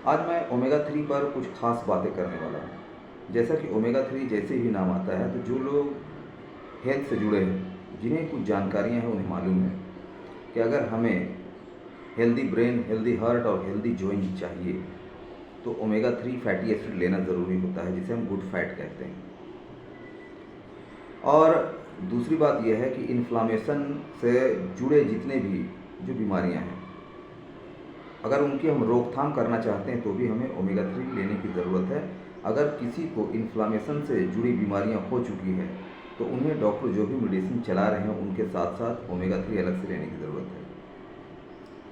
आज मैं ओमेगा 3 पर कुछ ख़ास बातें करने वाला हूँ। जैसा कि ओमेगा 3 जैसे ही नाम आता है तो जो लोग हेल्थ से जुड़े हैं, जिन्हें कुछ जानकारियाँ हैं, उन्हें मालूम है कि अगर हमें हेल्दी ब्रेन, हेल्दी हार्ट और हेल्दी जॉइंट चाहिए तो ओमेगा 3 फैटी एसिड लेना ज़रूरी होता है, जिसे हम गुड फैट कहते हैं। और दूसरी बात यह है कि इन्फ्लामेशन से जुड़े जितने भी जो बीमारियां हैं, अगर उनकी हम रोकथाम करना चाहते हैं तो भी हमें ओमेगा 3 लेने की ज़रूरत है। अगर किसी को इन्फ्लामेशन से जुड़ी बीमारियां हो चुकी है तो उन्हें डॉक्टर जो भी मेडिसिन चला रहे हैं उनके साथ साथ ओमेगा 3 अलग से लेने की ज़रूरत है।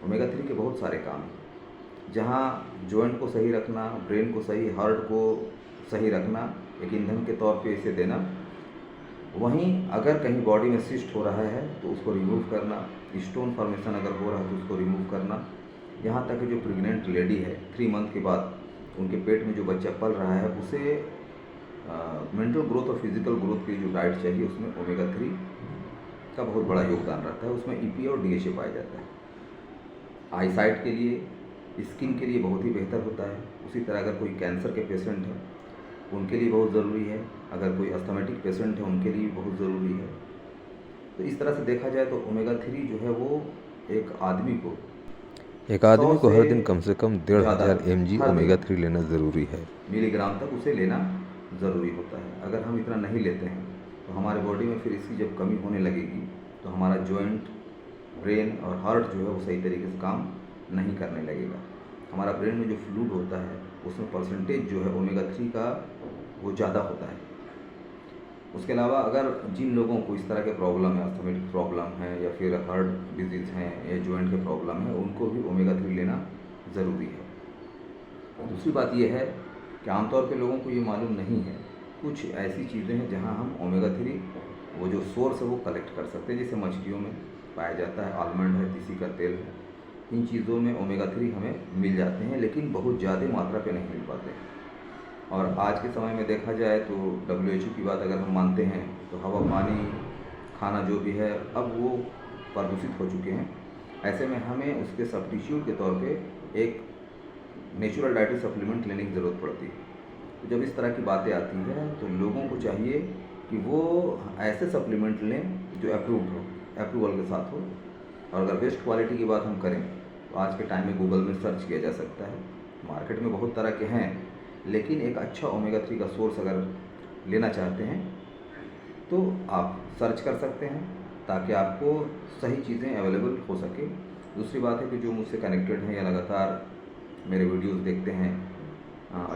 ओमेगा 3 के बहुत सारे काम हैं, जहाँ जॉइंट को सही रखना, ब्रेन को सही, हार्ट को सही रखना, एक ईंधन के तौर पे इसे देना। वहीं अगर कहीं बॉडी में सिस्ट हो रहा है तो उसको रिमूव करना, स्टोन फॉर्मेशन अगर हो रहा है तो उसको रिमूव करना। यहाँ तक कि जो प्रेग्नेंट लेडी है 3 मंथ के बाद उनके पेट में जो बच्चा पल रहा है उसे मेंटल ग्रोथ और फिजिकल ग्रोथ की जो डाइट चाहिए उसमें ओमेगा 3 का बहुत बड़ा योगदान रहता है। उसमें EPA और DHA पाया जाता है। आई साइट के लिए, स्किन के लिए बहुत ही बेहतर होता है। उसी तरह अगर कोई कैंसर के पेशेंट है उनके लिए बहुत ज़रूरी है, अगर कोई अस्थमेटिक पेशेंट है उनके लिए बहुत ज़रूरी है। तो इस तरह से देखा जाए तो ओमेगा 3 जो है वो एक आदमी को एक 100 आदमी को से हर दिन कम से कम ज़्यादा 1500 mg हर ओमेगा दिन 3 लेना ज़रूरी है। मिलीग्राम तक उसे लेना ज़रूरी होता है। अगर हम इतना नहीं लेते हैं तो हमारे बॉडी में फिर इसकी जब कमी होने लगेगी तो हमारा जॉइंट, ब्रेन और हार्ट जो है वो सही तरीके से काम नहीं करने लगेगा। हमारा ब्रेन में जो फ्लूइड होता है उसमें परसेंटेज जो है ओमेगा 3 का वो ज़्यादा होता है। उसके अलावा अगर जिन लोगों को इस तरह के प्रॉब्लम है, अस्थमेटिक प्रॉब्लम है या फिर हार्ट डिजीज़ हैं या जॉइंट के प्रॉब्लम है, उनको भी ओमेगा 3 लेना ज़रूरी है। दूसरी बात यह है कि आमतौर पे लोगों को ये मालूम नहीं है, कुछ ऐसी चीज़ें हैं जहां हम ओमेगा 3 वो जो सोर्स है वो कलेक्ट कर सकते हैं। जैसे मछलियों में पाया जाता है, आलमंड है, तीसी का तेल है, इन चीज़ों में ओमेगा 3 हमें मिल जाते हैं, लेकिन बहुत ज़्यादा मात्रा पे नहीं मिल पाते। और आज के समय में देखा जाए तो WHO की बात अगर हम मानते हैं तो हवा, पानी, खाना जो भी है अब वो प्रदूषित हो चुके हैं। ऐसे में हमें उसके सब्स्टिट्यूट के तौर पे एक नेचुरल डाइटरी सप्लीमेंट लेने की ज़रूरत पड़ती है। तो जब इस तरह की बातें आती हैं तो लोगों को चाहिए कि वो ऐसे सप्लीमेंट लें जो अप्रूव्ड हो, अप्रूवल के साथ हो। और अगर बेस्ट क्वालिटी की बात हम करें तो आज के टाइम में गूगल में सर्च किया जा सकता है। मार्केट में बहुत तरह के हैं, लेकिन एक अच्छा ओमेगा 3 का सोर्स अगर लेना चाहते हैं तो आप सर्च कर सकते हैं ताकि आपको सही चीज़ें अवेलेबल हो सके। दूसरी बात है कि जो मुझसे कनेक्टेड हैं या लगातार मेरे वीडियोस देखते हैं,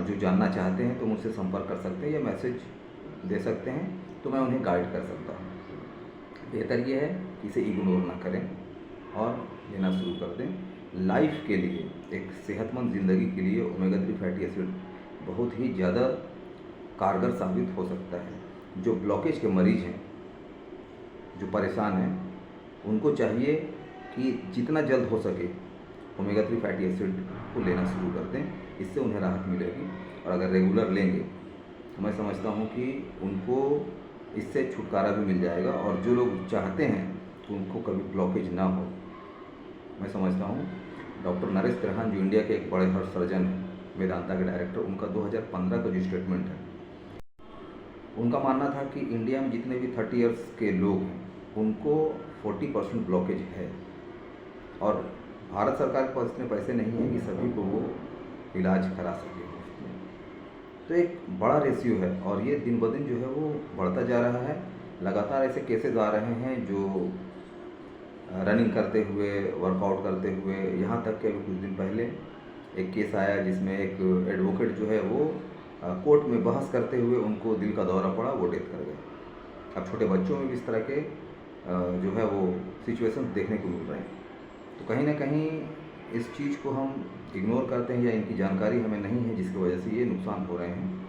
जो जानना चाहते हैं तो मुझसे संपर्क कर सकते हैं या मैसेज दे सकते हैं, तो मैं उन्हें गाइड कर सकता हूँ। बेहतर ये है कि इसे इग्नोर ना करें और लेना शुरू कर दें। लाइफ के लिए, एक सेहतमंद ज़िंदगी के लिए ओमेगा 3 फैटी एसिड बहुत ही ज़्यादा कारगर साबित हो सकता है। जो ब्लॉकेज के मरीज़ हैं, जो परेशान हैं, उनको चाहिए कि जितना जल्द हो सके ओमेगा 3 फैटी एसिड को लेना शुरू कर दें, इससे उन्हें राहत मिलेगी। और अगर रेगुलर लेंगे तो मैं समझता हूँ कि उनको इससे छुटकारा भी मिल जाएगा। और जो लोग चाहते हैं कि उनको कभी ब्लॉकेज ना हो, मैं समझता हूँ डॉक्टर नरेश त्रेहान जो इंडिया के एक बड़े हार्ट सर्जन हैं, वेदांता के डायरेक्टर, उनका 2015 का जो स्टेटमेंट है, उनका मानना था कि इंडिया में जितने भी 30 ईयर्स के लोग हैं उनको 40% ब्लॉकेज है। और भारत सरकार के पास इतने पैसे नहीं हैं कि सभी को वो इलाज करा सके। तो एक बड़ा रेशियो है और ये दिन ब दिन जो है वो बढ़ता जा रहा है। लगातार ऐसे केसेस आ रहे हैं जो रनिंग करते हुए, वर्कआउट करते हुए, यहाँ तक कि अभी कुछ दिन पहले एक केस आया जिसमें एक एडवोकेट जो है वो कोर्ट में बहस करते हुए उनको दिल का दौरा पड़ा, वो डेथ कर गए। अब छोटे बच्चों में भी इस तरह के जो है वो सिचुएशन देखने को मिल रहे हैं। तो कहीं ना कहीं इस चीज़ को हम इग्नोर करते हैं या इनकी जानकारी हमें नहीं है, जिसकी वजह से ये नुकसान हो रहे हैं।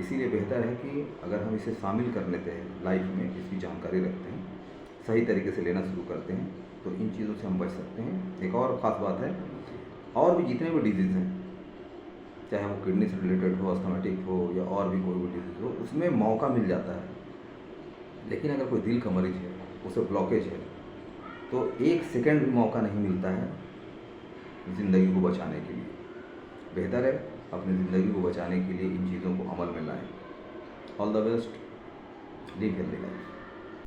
इसीलिए बेहतर है कि अगर हम इसे शामिल कर लेते हैं लाइफ में, इसकी जानकारी रखते हैं, सही तरीके से लेना शुरू करते हैं, तो इन चीज़ों से हम बच सकते हैं। एक और ख़ास बात है, और भी जितने भी डिजीज़ हैं, चाहे वो किडनी से रिलेटेड हो, अस्थमेटिक हो या और भी कोई भी डिजीज़ हो, उसमें मौका मिल जाता है। लेकिन अगर कोई दिल का मरीज़ है, उसे ब्लॉकेज है, तो 1 सेकंड भी मौका नहीं मिलता है ज़िंदगी को बचाने के लिए। बेहतर है अपनी ज़िंदगी को बचाने के लिए इन चीज़ों को अमल में लाएं। All the best, live healthy life.